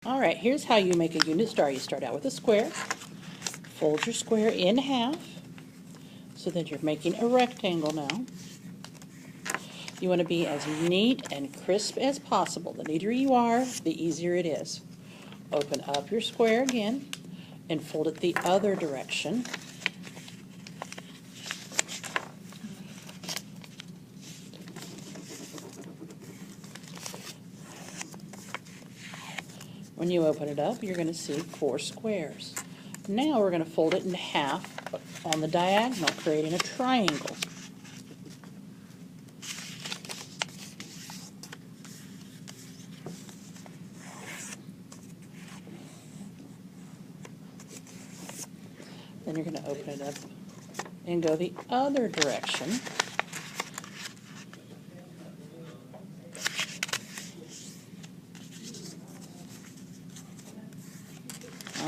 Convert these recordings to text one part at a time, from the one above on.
Alright, here's how you make a unit star. You start out with a square, fold your square in half, so that you're making a rectangle now. You want to be as neat and crisp as possible. The neater you are, the easier it is. Open up your square again and fold it the other direction. When you open it up, you're going to see 4 squares. Now we're going to fold it in half on the diagonal, creating a triangle. Then you're going to open it up and go the other direction.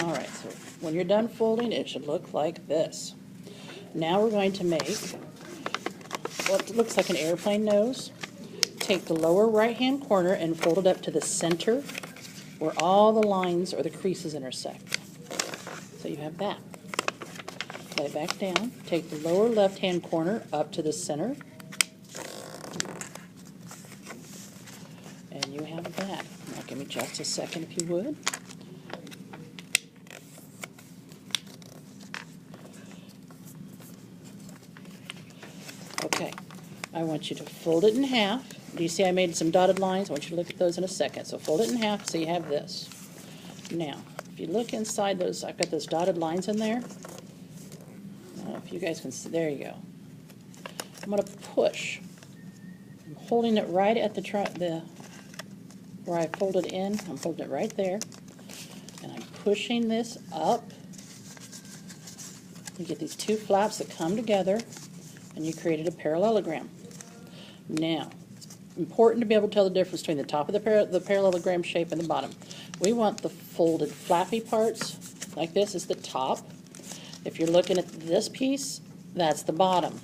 Alright, so when you're done folding, it should look like this. Now we're going to make what looks like an airplane nose. Take the lower right-hand corner and fold it up to the center where all the lines or the creases intersect. So you have that. Lay back down. Take the lower left-hand corner up to the center. And you have that. Now give me just a second if you would. Okay, I want you to fold it in half. Do you see I made some dotted lines? I want you to look at those in a second. So fold it in half so you have this. Now, if you look inside those, I've got those dotted lines in there. I don't know if you guys can see. There you go. I'm going to push. I'm holding it right at the where I folded in. I'm holding it right there. And I'm pushing this up. You get these 2 flaps that come together, and you created a parallelogram. Now, it's important to be able to tell the difference between the top of the parallelogram shape and the bottom. We want the folded flappy parts, like this is the top. If you're looking at this piece, that's the bottom.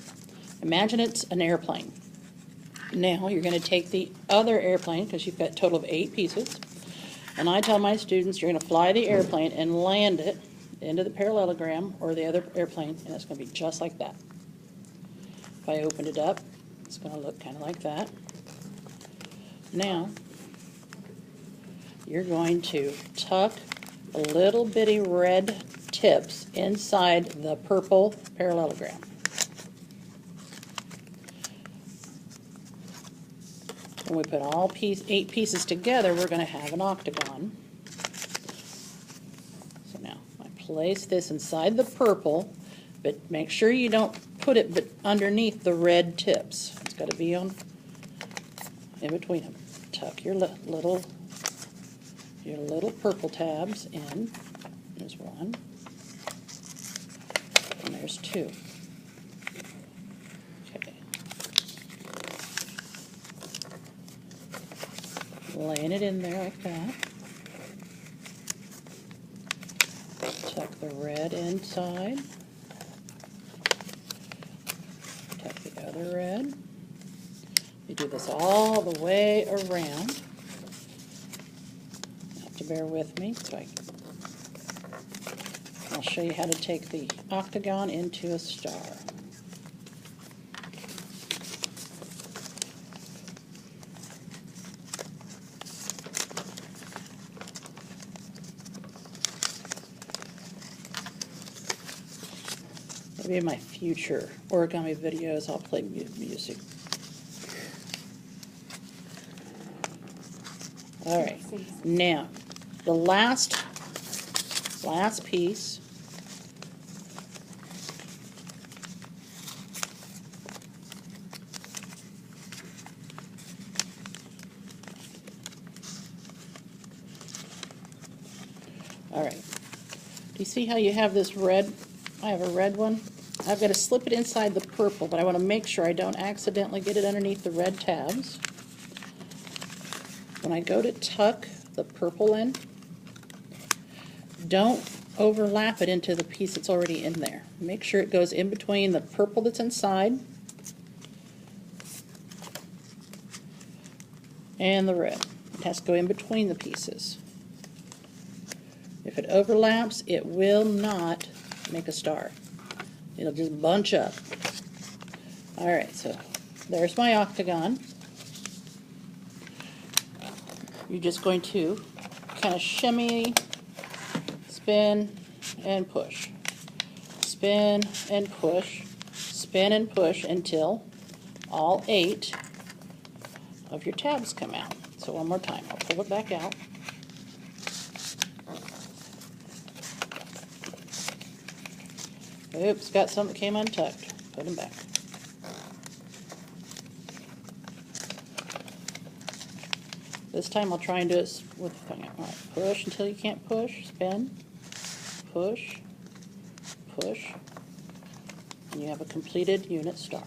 Imagine it's an airplane. Now you're going to take the other airplane, because you've got a total of 8 pieces, and I tell my students you're going to fly the airplane and land it into the parallelogram or the other airplane, and it's going to be just like that. If I open it up, it's going to look kind of like that. Now, you're going to tuck a little bitty red tips inside the purple parallelogram. When we put all 8 pieces together, we're going to have an octagon. So now, I place this inside the purple, but make sure you don't put it underneath the red tips. It's got to be in between them. Tuck your little purple tabs in. There's 1, and there's 2. Okay. Laying it in there like that. Tuck the red inside. Tuck the other red. You do this all the way around. You have to bear with me. So I'll show you how to take the octagon into a star. Maybe in my future origami videos I'll play music. Alright, now the last piece. Alright, do you see how you have this red? I have a red one. I've got to slip it inside the purple, but I want to make sure I don't accidentally get it underneath the red tabs. When I go to tuck the purple in, don't overlap it into the piece that's already in there. Make sure it goes in between the purple that's inside and the red. It has to go in between the pieces. If it overlaps, it will not make a star. It'll just bunch up. Alright, so there's my octagon. You're just going to kind of shimmy, spin, and push. Spin and push. Spin and push until all 8 of your tabs come out. So one more time, I'll pull it back out. Oops, got some that came untucked. Put them back. This time I'll try and do it with the thing. All right, push until you can't push. Spin, push, push, and you have a completed unit star.